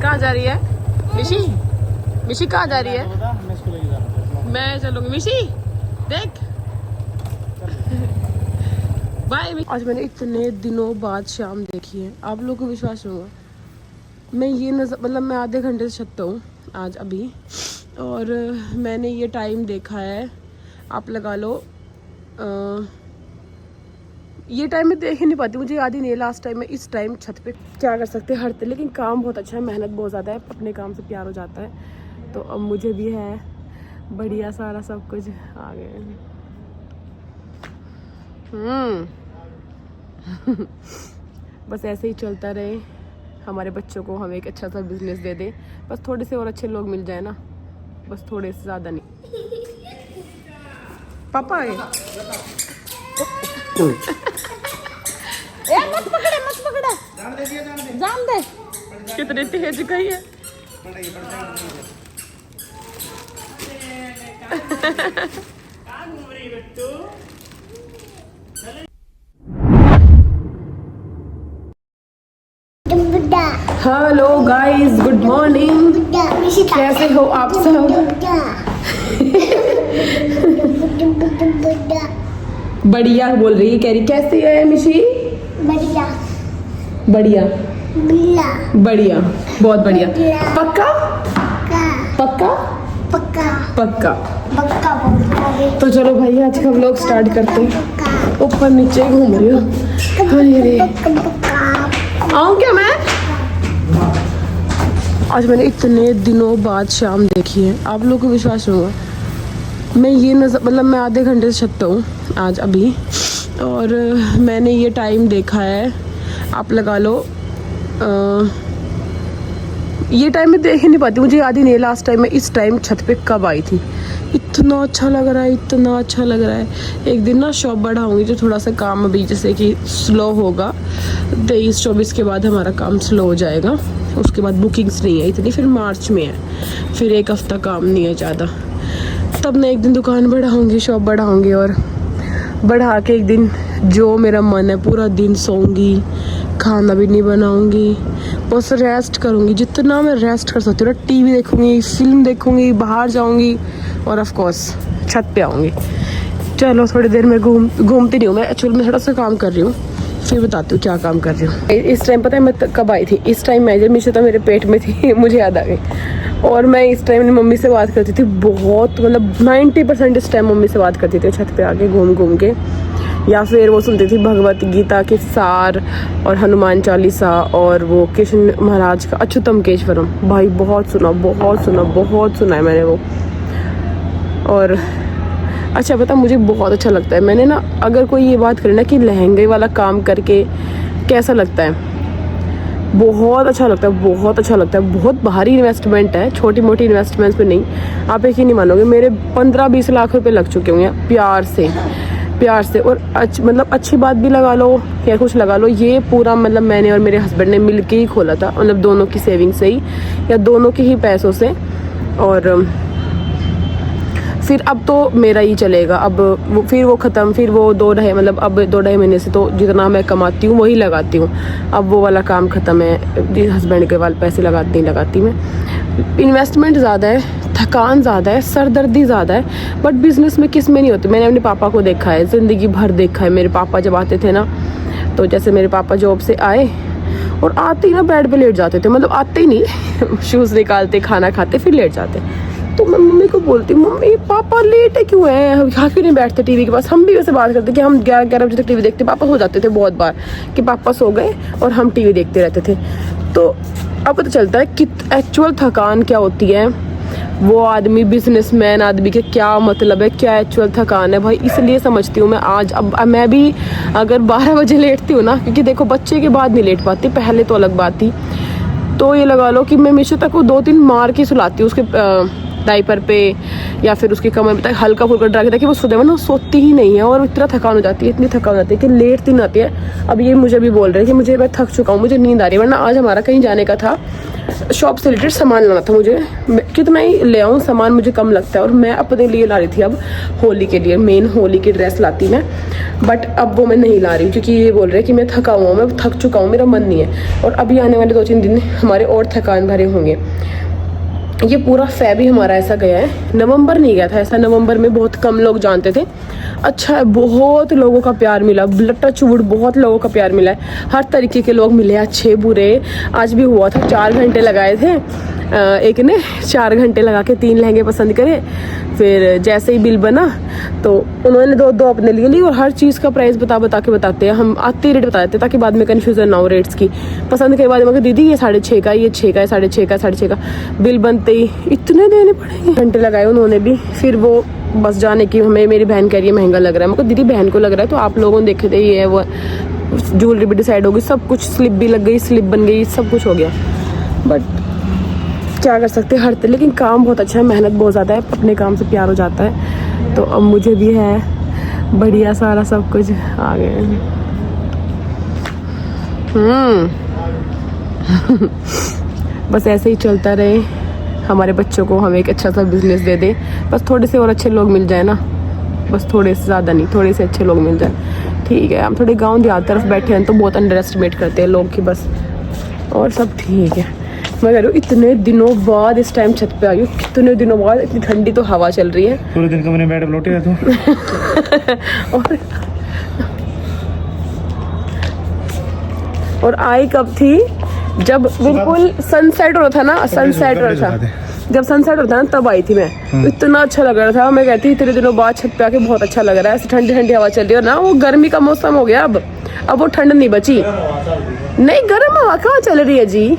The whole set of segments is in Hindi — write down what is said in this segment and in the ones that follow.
कहाँ जा रही है मिशी? मिशी कहाँ जा रही है? मैं चलूंगी मिशी, देख। बाय। आज मैंने इतने दिनों बाद शाम देखी है, आप लोगों को विश्वास होगा। मैं ये मतलब मैं आधे घंटे से छत पे हूँ आज अभी, और मैंने ये टाइम देखा है, आप लगा लो ये टाइम मैं देख ही नहीं पाती, मुझे याद ही नहीं है लास्ट टाइम मैं इस टाइम छत पे क्या कर सकते हैं हरते। लेकिन काम बहुत अच्छा है, मेहनत बहुत ज़्यादा है, अपने काम से प्यार हो जाता है। तो अब मुझे भी है बढ़िया सारा सब कुछ आ गया। बस ऐसे ही चलता रहे, हमारे बच्चों को हम एक अच्छा सा बिजनेस दे दें, बस थोड़े से और अच्छे लोग मिल जाए ना, बस थोड़े से ज़्यादा नहीं। पापा आए। मत पकड़े जान दे। कितने तेज गई है। Hello guys, good morning. कैसे हो आप सब? बढ़िया बोल रही है, कह रही कैसी है मिशी? बढ़िया बढ़िया बढ़िया, बहुत बढ़िया। पक्का पक्का पक्का पक्का पक्का। तो चलो भाई आज का व्लॉग स्टार्ट करते हैं। ऊपर नीचे घूम रही हूँ। आऊँ क्या मैं? आज मैंने इतने दिनों बाद शाम देखी है, आप लोगों को विश्वास होगा। मैं ये मतलब मैं आधे घंटे से छत पे हूँ आज अभी, और मैंने ये टाइम देखा है, आप लगा लो ये टाइम मैं देख ही नहीं पाती, मुझे याद ही नहीं है लास्ट टाइम मैं इस टाइम छत पे कब आई थी। इतना अच्छा लग रहा है, इतना अच्छा लग रहा है। एक दिन ना शॉप बढ़ाऊंगी, जो थोड़ा सा काम अभी जैसे कि स्लो होगा, 23-24 के बाद हमारा काम स्लो हो जाएगा। उसके बाद बुकिंग्स नहीं है इतनी, फिर मार्च में है, फिर एक हफ्ता काम नहीं है ज़्यादा। तब मैं एक दिन दुकान बढ़ाऊंगी, शॉप बढ़ाऊंगी, और बढ़ा के एक दिन जो मेरा मन है पूरा दिन सोऊंगी, खाना भी नहीं बनाऊंगी, बस रेस्ट करूंगी जितना मैं रेस्ट कर सकती हूँ। टीवी देखूंगी, फिल्म देखूंगी, बाहर जाऊंगी, और ऑफ कोर्स छत पे आऊंगी। चलो थोड़ी देर में घूमती नहीं हूँ मैं, एक्चुअली मैं थोड़ा सा काम कर रही हूँ, फिर बताती हूँ क्या काम कर रही हूँ। इस टाइम पता है मैं कब आई थी? इस टाइम मैं जब मिशा मेरे पेट में थी मुझे याद आ गई। और मैं इस टाइम अपनी मम्मी से बात करती थी बहुत, मतलब 90% इस टाइम मम्मी से बात करती थी छत पे आके घूम घूम के, या फिर वो सुनती थी भगवत गीता के सार और हनुमान चालीसा और वो कृष्ण महाराज का अच्युतम केशवरम। भाई बहुत सुना है मैंने वो। और अच्छा पता मुझे बहुत अच्छा लगता है। मैंने ना अगर कोई ये बात करे ना कि लहंगे वाला काम करके कैसा लगता है, बहुत अच्छा लगता है, बहुत अच्छा लगता है। बहुत भारी इन्वेस्टमेंट है, छोटी मोटी इन्वेस्टमेंट्स पे नहीं। आप एक ही नहीं मानोगे, मेरे 15-20 लाख रुपए लग चुके होंगे प्यार से। और मतलब अच्छी बात भी लगा लो या कुछ लगा लो, ये पूरा मतलब मैंने और मेरे हस्बैंड ने मिल के ही खोला था, मतलब दोनों की सेविंग से ही या दोनों के ही पैसों से। और फिर अब तो मेरा ही चलेगा, अब फिर वो ख़त्म, फिर वो 2-2.5 मतलब अब 2-2.5 महीने से तो जितना मैं कमाती हूँ वही लगाती हूँ। अब वो वाला काम ख़त्म है, हस्बैंड के वाले पैसे लगाती मैं। इन्वेस्टमेंट ज़्यादा है, थकान ज़्यादा है, सरदर्दी ज़्यादा है, बट बिज़नेस में किस में नहीं होती। मैंने अपने पापा को देखा है, ज़िंदगी भर देखा है। मेरे पापा जब आते थे ना, तो जैसे मेरे पापा जॉब से आए और आते ही ना बेड पे लेट जाते थे, मतलब आते ही नहीं शूज़ निकालते, खाना खाते, फिर लेट जाते। तो मैं मम्मी को बोलती, मम्मी पापा लेट है क्यों है, यहाँ क्यों नहीं बैठते टीवी के पास? हम भी वैसे बात करते कि हम 11 बजे तक टीवी देखते। पापा हो जाते थे बहुत बार कि पापा सो गए और हम टीवी देखते रहते थे। तो अब पता चलता है कि एक्चुअल थकान क्या होती है, वो आदमी बिजनेसमैन आदमी के क्या मतलब है, क्या एक्चुअल थकान है भाई। इसलिए समझती हूँ मैं आज, अब मैं भी अगर 12 बजे लेटती हूँ ना, क्योंकि देखो बच्चे के बाद नहीं लेट पाती, पहले तो अलग बात थी। तो ये लगा लो कि मैं हमेशा तक को 2-3 मार के सुलाती हूँ उसके डाइपर पे, या फिर उसकी कमर पे तक हल्का फुल्का डरा के, ताकि वो सुबह ना सोती ही नहीं है। और इतना थकान हो जाती है, इतनी थकान हो जाती है कि लेट दिन आती है। अब ये मुझे भी बोल रहे हैं कि मैं थक चुका हूँ, मुझे नींद आ रही है। वरना आज हमारा कहीं जाने का था, शॉप से रिलेटेड सामान लाना था मुझे। कितना ही ले आऊँ, सामान मुझे कम लगता है। और मैं अपने लिए ला रही थी अब होली के लिए, मेन होली की ड्रेस लाती मैं, बट अब वो मैं नहीं ला रही हूँ क्योंकि ये बोल रहे हैं कि मैं थका हुआ हूँ, मैं थक चुका हूँ, मेरा मन नहीं है। और अभी आने वाले 2-3 दिन हमारे और थकान भरे होंगे। ये पूरा फैब ही हमारा ऐसा गया है, नवंबर नहीं गया था ऐसा। नवंबर में बहुत कम लोग जानते थे। अच्छा है, बहुत लोगों का प्यार मिला, टच वुड बहुत लोगों का प्यार मिला है। हर तरीके के लोग मिले, अच्छे बुरे। आज भी हुआ था, 4 घंटे लगाए थे। एक ने 4 घंटे लगा के 3 लहंगे पसंद करे। फिर जैसे ही बिल बना तो उन्होंने 2 अपने लिए ली। और हर चीज़ का प्राइस बता के बताते हैं, हम आते रेट बता देते हैं ताकि बाद में कन्फ्यूजन ना हो रेट्स की। पसंद के बाद मैं दीदी ये 6.5 का, ये 6 का, 6.5 का, 6.5 का। बिल बनते ही इतने देने पड़ेंगे। घंटे लगाए उन्होंने भी। फिर वो बस जाने की हमें, मेरी बहन कह रही है महंगा लग रहा है। मैं दीदी बहन को लग रहा है तो आप लोगों ने देखे थे, ये वो ज्वेलरी भी डिसाइड होगी, सब कुछ, स्लिप भी लग गई, स्लिप बन गई, सब कुछ हो गया। बट क्या कर सकते हैं, हर लेकिन काम बहुत अच्छा है, मेहनत बहुत ज़्यादा है, अपने काम से प्यार हो जाता है। तो अब मुझे भी है बढ़िया सारा सब कुछ आ गया। बस ऐसे ही चलता रहे, हमारे बच्चों को हम एक अच्छा सा बिजनेस दे दें, बस थोड़े से और अच्छे लोग मिल जाए ना, बस थोड़े से ज़्यादा नहीं, थोड़े से अच्छे लोग मिल जाए, ठीक है। हम थोड़े गांव देहात तरफ बैठे हैं तो बहुत अंडर एस्टिमेट करते हैं लोग की, बस और सब ठीक है। मैं कह रही हूँ इतने दिनों बाद इस टाइम छत पे आई हूँ, कितने दिनों बाद, इतनी ठंडी तो हवा चल रही है। पूरे दिन का मैंने बैठ लौटे है और आई कब थी, जब बिल्कुल सनसेट हो रहा था ना, सनसेट हो रहा था, जब सनसेट होता है ना तब आई थी मैं। इतना अच्छा लग रहा था, मैं कहती इतने दिनों बाद छत पे आके बहुत अच्छा लग रहा है। ऐसी ठंडी ठंडी हवा चल रही है ना, वो गर्मी का मौसम हो गया अब वो ठंड नहीं बची। नहीं, गर्म हवा कहाँ चल रही है जी,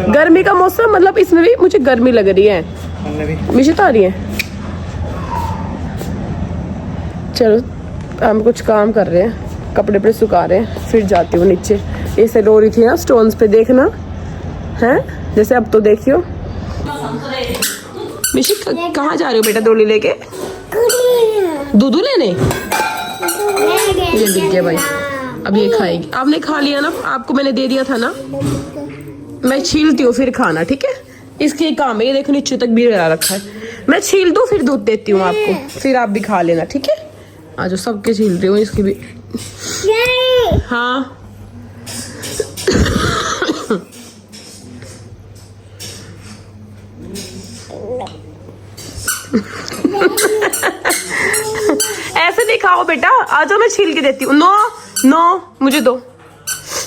गर्मी का मौसम, मतलब इसमें भी मुझे गर्मी लग रही है। मिशी तो आ रही है। चलो हम कुछ काम कर रहे हैं, कपड़े पे सुखा रहे हैं, फिर जाती हूँ नीचे। ऐसे रो रही थी ना स्टोन्स पे, देखना है जैसे अब तो देखियो। मिशी कहाँ जा रही हो बेटा डोली लेके? दूध लेने? ये दिख गया भाई, अब ये खाएगी। आपने खा लिया ना, आपको मैंने दे दिया था ना, मैं छीलती हूँ फिर खाना, ठीक है। इसके काम है, ये देखो नीचे तक भी लगा रखा है, मैं छील दूँ फिर दूध देती हूँ आपको, फिर आप भी खा लेना, ठीक है। आज सबके छील रही हूँ, इसकी भी। हाँ ऐसे नहीं खाओ बेटा, आ जाओ मैं छील के देती हूँ। नो मुझे दो,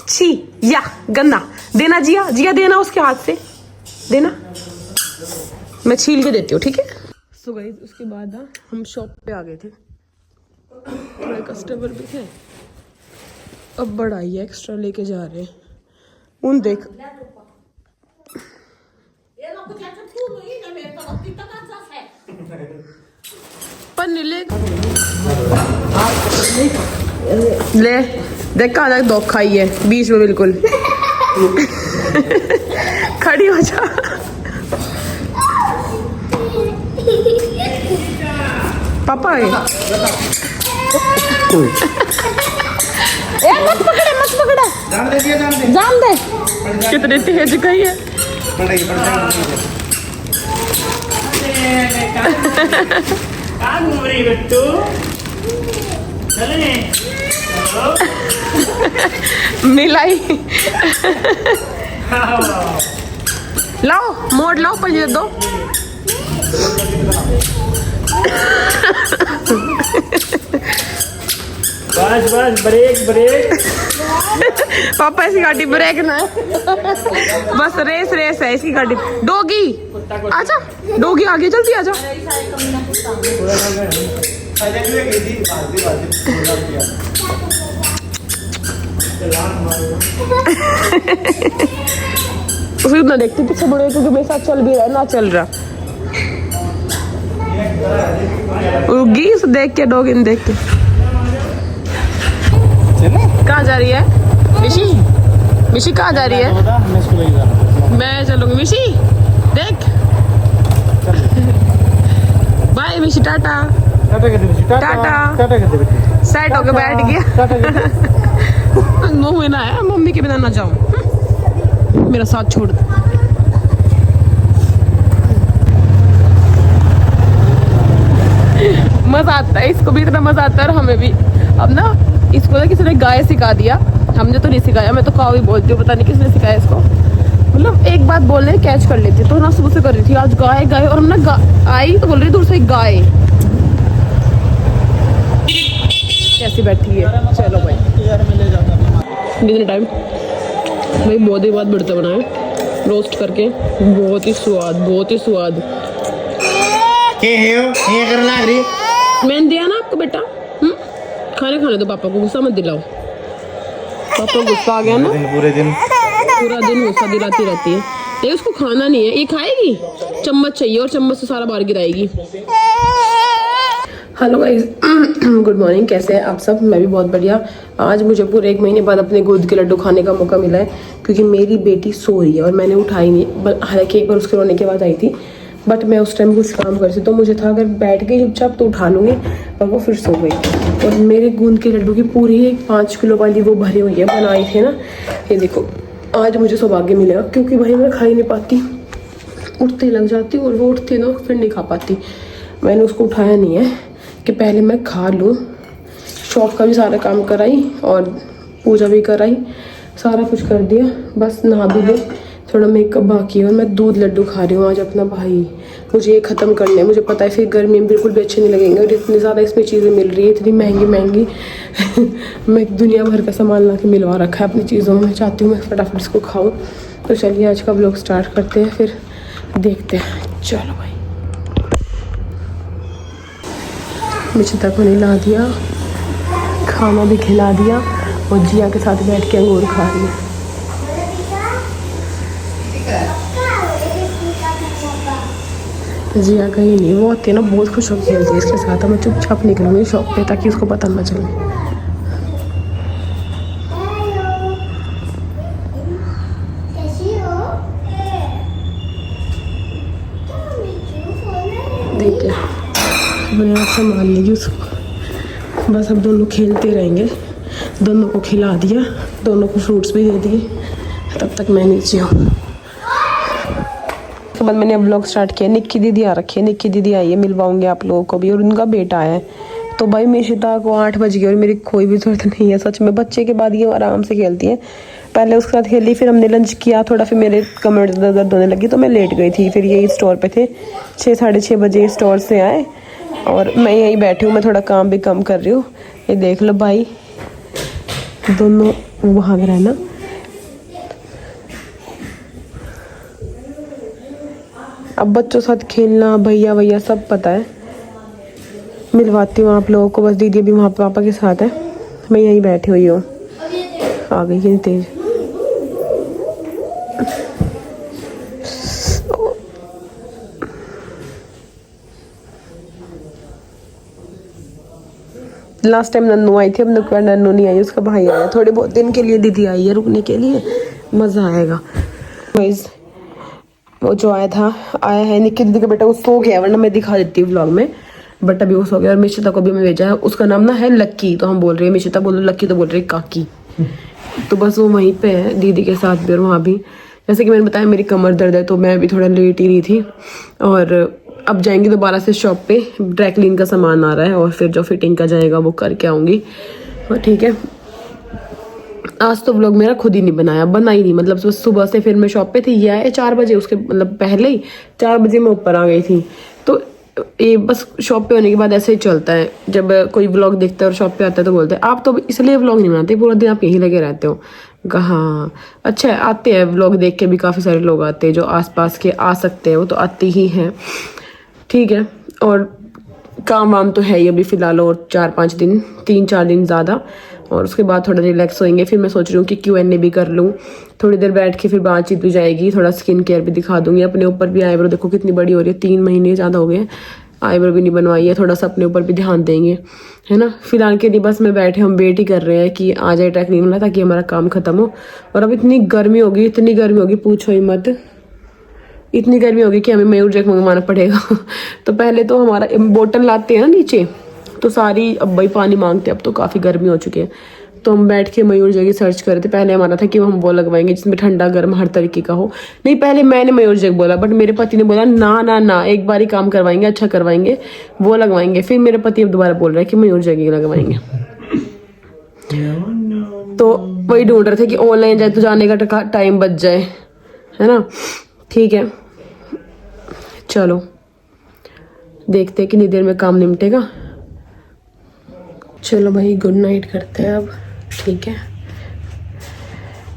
छी या गंदा देना, जिया जिया देना, उसके हाथ से देना, मैं छील के देती हूँ, ठीक है। सो गाइस उसके बाद हम शॉप पे आ गए थे, थोड़े कस्टमर भी थे, अब बढ़ाई है, एक्स्ट्रा लेके जा रहे हैं। उन देख पन्नी ले देख कहाँ तक दो खाई है, बीच में बिल्कुल खड़ी हो जा। पापा आ गए। मत पकड़े जान दे। कितने तेज गई है। मिलाई लाओ, मोड़ लाओ, पंजे दो। बस ब्रेक पापा इसकी गाड़ी ब्रेक ना, बस रेस है इसकी गाड़ी। डोगी आजा, डोगी आगे जल्दी आजा। उसे ना देखती पीछे मुड़े, क्योंकि मेरे साथ चल भी रहा है ना चल रहा। उगी देख के, डोगी ने देख के। कहाँ जा रही है मिशी कहाँ जा रही है? मैं चलूंगी मिशी, देख। बाय मिशी, टाटा टाटा। सेट होके बैठ गया। मुंह में ना आया, मम्मी के बिना ना जाऊं, मेरा साथ छोड़ दो। मजा आता है, इसको भी इतना मजा आता है और हमें भी। अब ना इसको ना किसी ने गाय सिखा दिया, हमने तो नहीं सिखाया, मैं तो काऊ ही बोलती हूँ, पता नहीं किसने सिखाया इसको। मतलब एक बात बोलने कैच कर लेती, तो ना सुबह से कर रही थी आज गाय गाय, और हम ना आई तो बोल रही दूर से गाय कैसी बैठी है। चलो भाई कितने टाइम भाई, बहुत ही बाद बढ़ते बनाए रोस्ट करके, बहुत ही स्वाद, बहुत ही स्वाद। मैंने दिया ना आपको बेटा, खाने दो पापा को, गुस्सा मत दिलाओ। पापा को गुस्सा आ गया ना, पूरा दिन गुस्सा दिलाती रहती है। नहीं उसको खाना नहीं है, ये खाएगी, चम्मच चाहिए और चम्मच से सारा बाहर गिराएगी। हेलो गाइस, गुड मॉर्निंग, कैसे हैं आप सब? मैं भी बहुत बढ़िया। आज मुझे पूरे 1 महीने बाद अपने गोद के लड्डू खाने का मौका मिला है, क्योंकि मेरी बेटी सो रही है और मैंने उठाई नहीं। हालांकि एक बार उसके रोने के बाद आई थी, बट मैं उस टाइम कुछ काम कर रही थी, तो मुझे था अगर बैठ गई चुपचाप तो उठा लूँगी, पर वो फिर सो गई। और मेरे गूंद के लड्डू की पूरी 5 किलो वाली वो भरी हुई है, बनाई थी ना, ये देखो। आज मुझे सौभाग्य मिलेगा, क्योंकि भाई मैं खा ही नहीं पाती, उठते लग जाती हूँ और वो उठती ना फिर नहीं खा पाती। मैंने उसको उठाया नहीं है कि पहले मैं खा लूँ। शॉप का भी सारा काम कराई और पूजा भी कराई, सारा कुछ कर दिया, बस नहा भी ले, थोड़ा मेकअप बाकी है और मैं दूध लड्डू खा रही हूँ आज अपना। भाई मुझे ये ख़त्म करने हैं, मुझे पता है फिर गर्मी में बिल्कुल भी अच्छे नहीं लगेंगे, और इतनी ज़्यादा इसमें चीज़ें मिल रही है, इतनी महंगी मैं दुनिया भर का सामान ला के मिलवा रखा है अपनी चीज़ों में। चाहती हूँ मैं फटाफट इसको खाऊँ। तो चलिए आज का व्लॉग स्टार्ट करते हैं, फिर देखते हैं। चलो भाई, मिशिता को नहला दिया, खाना भी खिला दिया और जिया के साथ बैठ के अंगूर खा रही है। जिया कहीं नहीं, वो होती है ना बहुत खुश होकर खेलती है इसके साथ। मैं चुपचाप निकलूंगी शॉप पे ताकि उसको पता न चले। देखिए मैंने संभाल लेगी उसको, बस अब दोनों खेलते रहेंगे। दोनों को खिला दिया, दोनों को फ्रूट्स भी दे दिए, तब तक मैं नीचे हूँ। उसके बाद मैंने अब व्लॉग स्टार्ट किया। निक्की दीदी आ रखी है, निक्की दीदी आई है, मिलवाऊंगी आप लोगों को भी, और उनका बेटा है। तो भाई मिशिता को 8 बज गई और मेरी कोई भी जरूरत नहीं है सच में। बच्चे के बाद ये आराम से खेलती है, पहले उसके साथ खेली, फिर हमने लंच किया थोड़ा, फिर मेरे कमर दर्द होने लगी तो मैं लेट गई थी। फिर यही स्टोर पे थे, 6 साढ़े 6 बजे स्टोर से आए और मैं यहीं बैठी हूँ। मैं थोड़ा काम भी कम कर रही हूँ। ये देख लो भाई, दोनों भाग रहे हैं ना। अब बच्चों साथ खेलना, भैया भैया सब पता है। मिलवाती हूँ आप लोगों को, बस दीदी भी वहाँ पापा के साथ है, मैं यहीं बैठी हुई हूँ। आ गई कितनी तेज। लास्ट टाइम नन्नू आई थी, अब नन्नू नहीं आई, उसका भाई आया थोड़े बहुत दिन के लिए। दीदी आई है रुकने के लिए, मज़ा आएगा। वो जो आया है निक्की दीदी का बेटा, वो सो गया, वरना मैं दिखा देती हूँ व्लॉग में, बट अभी वो सो गया। और मिशिता को भी मैं भेजा है, उसका नाम ना है लक्की, तो हम बोल रहे हैं मिशिता बोलो लक्की, तो बोल रही काकी। तो बस वो वहीं पे है दीदी के साथ भी और वहाँ भी। जैसे कि मैंने बताया मेरी कमर दर्द है, तो मैं भी थोड़ा लेट ही रही थी। और अब जाएंगी दोबारा से शॉप पे, ड्राई क्लीन का सामान आ रहा है और फिर जो फिटिंग का जाएगा वो करके आऊँगी। ठीक है, आज तो व्लॉग मेरा खुद ही नहीं बना ही नहीं, मतलब सुबह से फिर मैं शॉप पे थी, ये आए 4 बजे, उसके मतलब पहले ही 4 बजे मैं ऊपर आ गई थी। तो ये बस शॉप पे होने के बाद ऐसे ही चलता है, जब कोई व्लॉग देखता है और शॉप पे आता है तो बोलते हैं आप तो इसलिए व्लॉग नहीं बनाते, पूरा दिन आप यहीं लगे रहते हो। हाँ अच्छा है, आते हैं व्लॉग देख के भी, काफ़ी सारे लोग आते हैं जो आसपास के आ सकते हैं, वो तो आते ही हैं। ठीक है, और काम वाम तो है ही अभी फ़िलहाल, और 4-5 दिन, 3-4 दिन ज़्यादा, और उसके बाद थोड़ा रिलैक्स होएंगे। फिर मैं सोच रही हूँ कि Q&A भी कर लूँ, थोड़ी देर बैठ के, फिर बातचीत भी जाएगी, थोड़ा स्किन केयर भी दिखा दूँगी। अपने ऊपर भी आईब्रो देखो कितनी बड़ी हो रही है, 3 महीने ज़्यादा हो गए, आईब्रो भी नहीं बनवाई है। थोड़ा सा अपने ऊपर भी ध्यान देंगे, है ना। फिलहाल के लिए बस मैं बैठे, हम वेट ही कर रहे हैं कि आ जाए ड्राई क्लीन वाला, ताकि हमारा काम खत्म हो। और अब इतनी गर्मी होगी, पूछो ही मत, इतनी गर्मी होगी कि हमें मयूर जैक मंगवाना पड़ेगा। तो पहले तो हमारा बोतल लाते हैं ना नीचे, तो सारी अब भाई पानी मांगते हैं, अब तो काफ़ी गर्मी हो चुकी है। तो हम बैठ के मयूर जग सर्च कर रहे थे। पहले हमारा था कि हम वो लगवाएंगे जिसमें ठंडा गर्म हर तरीके का हो। नहीं, पहले मैंने मयूर जग बोला, बट मेरे पति ने बोला ना ना ना, एक बार ही काम करवाएंगे, अच्छा करवाएंगे, वो लगवाएंगे। फिर मेरे पति अब दोबारा बोल रहे हैं कि मयूर जग ही लगवाएंगे। तो वही ढूंढ रहे थे कि ऑनलाइन जाए तो जाने का टाइम बच जाए, है ना। ठीक है, चलो देखते हैं कितनी देर में काम निपटेगा। चलो भाई, गुड नाइट करते हैं अब। ठीक है,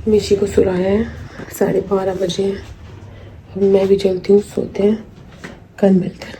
मिशी को सुलाया है, 12:30 बजे हैं। अब मैं भी चलती हूँ, सोते हैं, कल मिलते हैं।